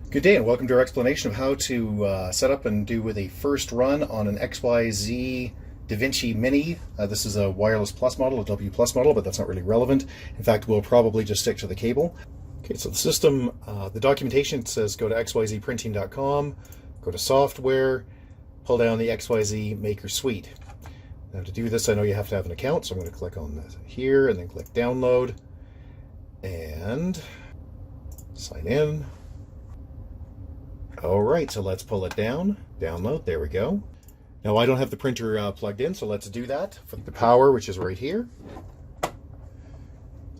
Good day and welcome to our explanation of how to set up and do with a first run on an XYZ Vinci Mini. This is a wireless plus model, a W plus model, but that's not really relevant. In fact, we'll probably just stick to the cable. Okay, so the system, the documentation says go to xyzprinting.com, go to software, pull down the XYZ Maker Suite. Now to do this, I know you have to have an account, so I'm going to click on this here and then click download and sign in. Alright, so let's pull it down, download, there we go. Now I don't have the printer plugged in, so let's do that. For the power, which is right here.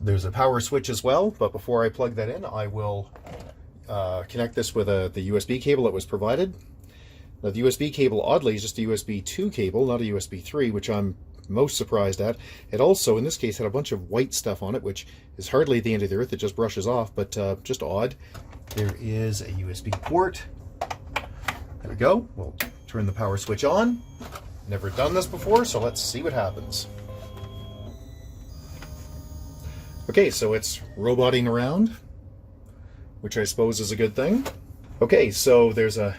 There's a power switch as well, but before I plug that in, I will connect this with the USB cable that was provided. Now the USB cable, oddly, is just a USB 2 cable, not a USB 3, which I'm most surprised at. It also, in this case, had a bunch of white stuff on it, which is hardly at the end of the earth, it just brushes off, but just odd. There is a USB port. There we go. We'll turn the power switch on. Never done this before, so let's see what happens. Okay, so it's roboting around, which I suppose is a good thing. Okay, so there's a,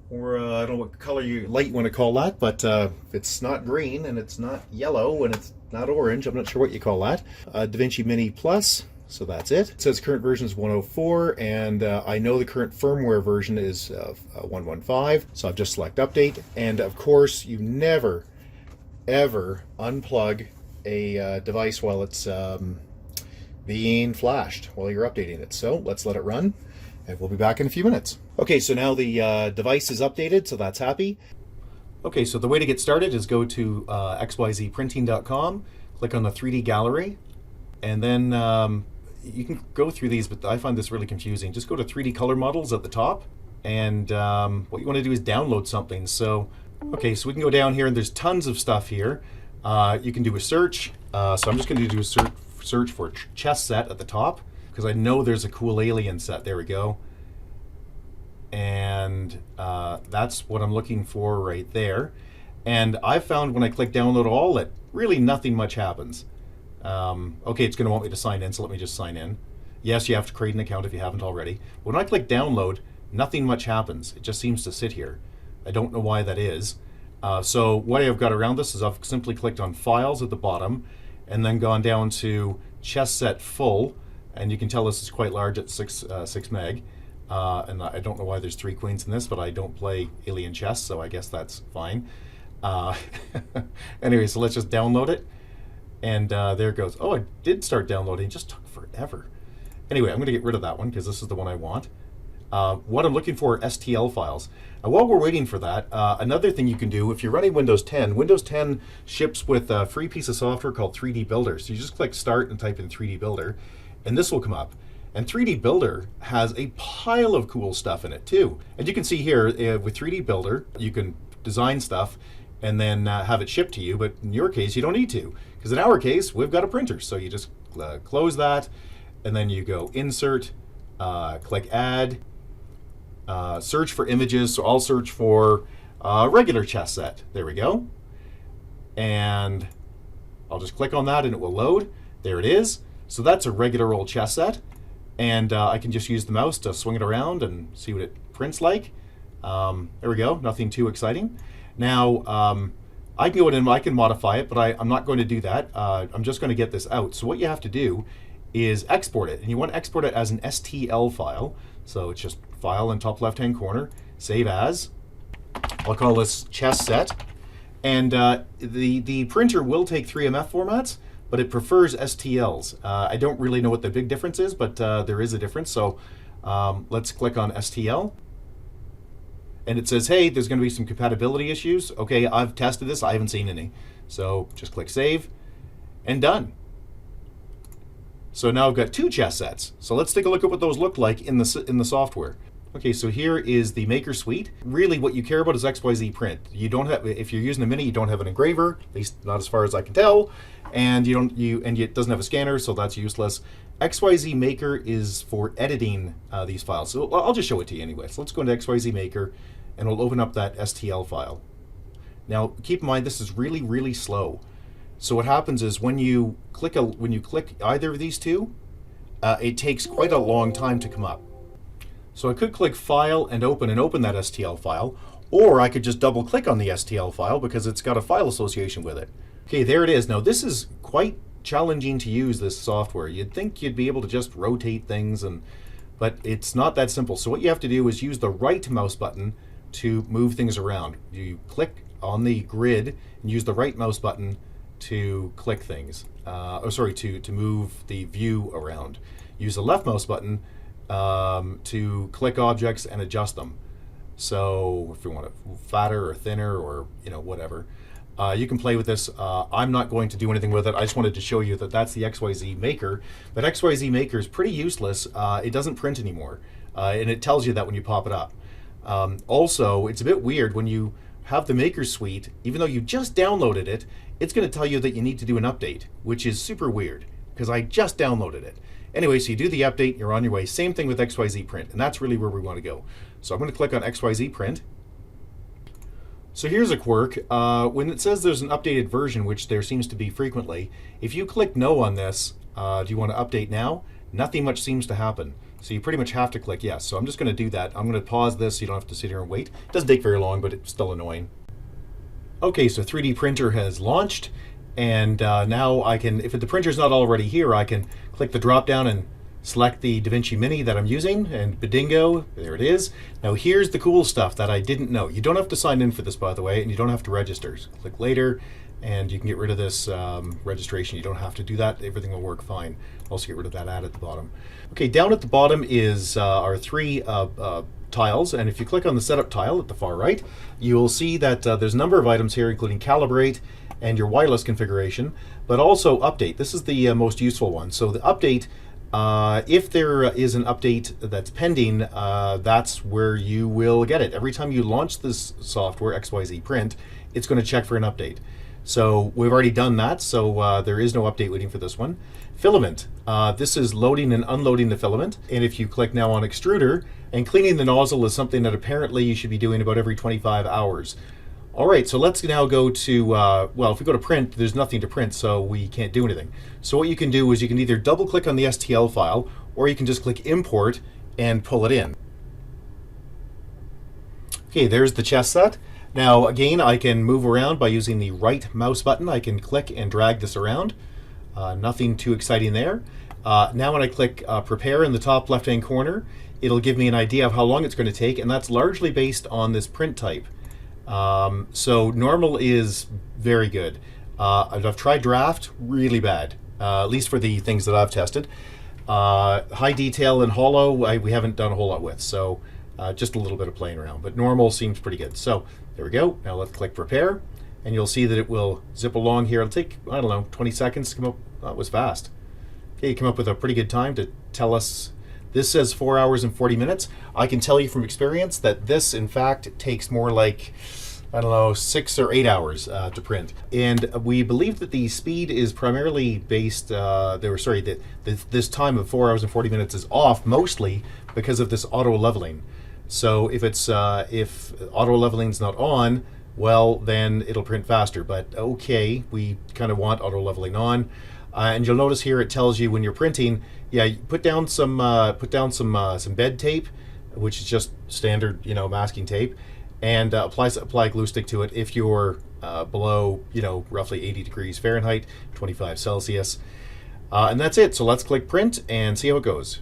I don't know what color light you want to call that, but it's not green and it's not yellow and it's not orange. I'm not sure what you call that. Vinci Mini Plus. So that's it. It says current version is 104, and I know the current firmware version is 115, so I'll just select update. And of course, you never, ever unplug a device while it's being flashed, while you're updating it. So let's let it run, and we'll be back in a few minutes. Okay, so now the device is updated, so that's happy. Okay, so the way to get started is go to xyzprinting.com, click on the 3D gallery, and then you can go through these, but I find this really confusing. Just go to 3D color models at the top, and what you want to do is download something. So, okay, so we can go down here, and there's tons of stuff here. You can do a search. So I'm just going to do a search for chess set at the top, because I know there's a cool alien set. There we go. And that's what I'm looking for right there. And I've found when I click download all that really nothing much happens. Okay, it's going to want me to sign in, so let me just sign in. Yes, you have to create an account if you haven't already. When I click download, nothing much happens. It just seems to sit here. I don't know why that is. So what I've got around this is I've simply clicked on Files at the bottom and then gone down to Chess Set Full, and you can tell this is quite large at 6 meg. And I don't know why there's 3 queens in this, but I don't play alien chess, so I guess that's fine. Anyway, so let's just download it. And there it goes. Oh, it did start downloading. It just took forever. Anyway, I'm going to get rid of that one because this is the one I want. What I'm looking for are STL files. While we're waiting for that, another thing you can do, if you're running Windows 10, Windows 10 ships with a free piece of software called 3D Builder. So you just click Start and type in 3D Builder, and this will come up. And 3D Builder has a pile of cool stuff in it too. And you can see here, with 3D Builder, you can design stuff and then have it shipped to you, but in your case, you don't need to. Because in our case, we've got a printer. So you just close that, and then you go Insert, click Add, search for images. So I'll search for regular chess set. There we go. And I'll just click on that and it will load. There it is. So that's a regular old chess set. And I can just use the mouse to swing it around and see what it prints like. There we go, nothing too exciting. Now, I can go in and I can modify it, but I'm not going to do that. I'm just going to get this out. So what you have to do is export it. And you want to export it as an STL file. So it's just File in top left-hand corner, Save As. I'll call this chess set. And the printer will take 3MF formats, but it prefers STLs. I don't really know what the big difference is, but there is a difference. So let's click on STL. And it says, hey, there's going to be some compatibility issues. Okay, I've tested this. I haven't seen any. So just click Save, and done. So now I've got 2 chess sets. So let's take a look at what those look like in the software. Okay, so here is the Maker Suite. Really, what you care about is XYZ print. You don't have, if you're using a Mini, you don't have an engraver, at least not as far as I can tell, and it doesn't have a scanner, so that's useless. XYZ Maker is for editing these files. So I'll just show it to you anyway. So let's go into XYZ Maker, and we'll open up that STL file. Now, keep in mind this is really, really slow. So what happens is when you click either of these two, it takes quite a long time to come up. So I could click File and open that STL file, or I could just double click on the STL file because it's got a file association with it. Okay, there it is. Now this is quite challenging to use, this software. You'd think you'd be able to just rotate things, but it's not that simple. So what you have to do is use the right mouse button to move things around. You click on the grid and use the right mouse button to click things. To move the view around. Use the left mouse button to click objects and adjust them. So if you want it fatter or thinner or whatever, you can play with this. I'm not going to do anything with it. I just wanted to show you that that's the XYZ Maker. But XYZ Maker is pretty useless. It doesn't print anymore, and it tells you that when you pop it up. Also, it's a bit weird when you have the Maker Suite, even though you just downloaded it, it's going to tell you that you need to do an update, which is super weird because I just downloaded it. Anyway, so you do the update, you're on your way. Same thing with XYZ Print, and that's really where we want to go. So I'm going to click on XYZ Print. So here's a quirk. When it says there's an updated version, which there seems to be frequently, if you click no on this, do you want to update now? Nothing much seems to happen. So you pretty much have to click yes. So I'm just going to do that. I'm going to pause this so you don't have to sit here and wait. It doesn't take very long, but it's still annoying. Okay, so 3D printer has launched, and now I can, if the printer's not already here, I can click the drop down and select the Vinci Mini that I'm using, and badingo, there it is. Now here's the cool stuff that I didn't know. You don't have to sign in for this, by the way, and you don't have to register. So click later, and you can get rid of this registration. You don't have to do that. Everything will work fine. Also get rid of that ad at the bottom. Okay, down at the bottom is our three tiles, and if you click on the setup tile at the far right, you'll see that there's a number of items here, including calibrate and your wireless configuration, but also update. This is the most useful one. So the update, if there is an update that's pending, that's where you will get it. Every time you launch this software, XYZ Print, it's going to check for an update. So we've already done that, so there is no update waiting for this one. Filament, this is loading and unloading the filament, and if you click now on extruder, and cleaning the nozzle is something that apparently you should be doing about every 25 hours. All right, so let's now go to, well, if we go to print, there's nothing to print, so we can't do anything. So what you can do is you can either double click on the STL file, or you can just click import and pull it in. Okay, there's the chess set. Now again, I can move around by using the right mouse button. I can click and drag this around. Nothing too exciting there. Now when I click prepare in the top left hand corner, it'll give me an idea of how long it's going to take, and that's largely based on this print type. So normal is very good. I've tried draft, really bad, at least for the things that I've tested. High detail and hollow, we haven't done a whole lot with, so just a little bit of playing around, but normal seems pretty good. So there we go. Now let's click prepare, and you'll see that it will zip along here. It'll take, I don't know, 20 seconds to come up. That was fast. Okay, you come up with a pretty good time to tell us. This says 4 hours and 40 minutes. I can tell you from experience that this, in fact, takes more like, I don't know, 6 or 8 hours to print. And we believe that the speed is primarily based, this time of 4 hours and 40 minutes is off mostly because of this auto leveling. So if it's if auto leveling is not on, well, then it'll print faster. But okay, we kind of want auto leveling on. And you'll notice here it tells you when you're printing, yeah, you put down some bed tape, which is just standard, masking tape, and apply glue stick to it if you're below, roughly 80 degrees Fahrenheit, 25 Celsius, and that's it. So let's click print and see how it goes.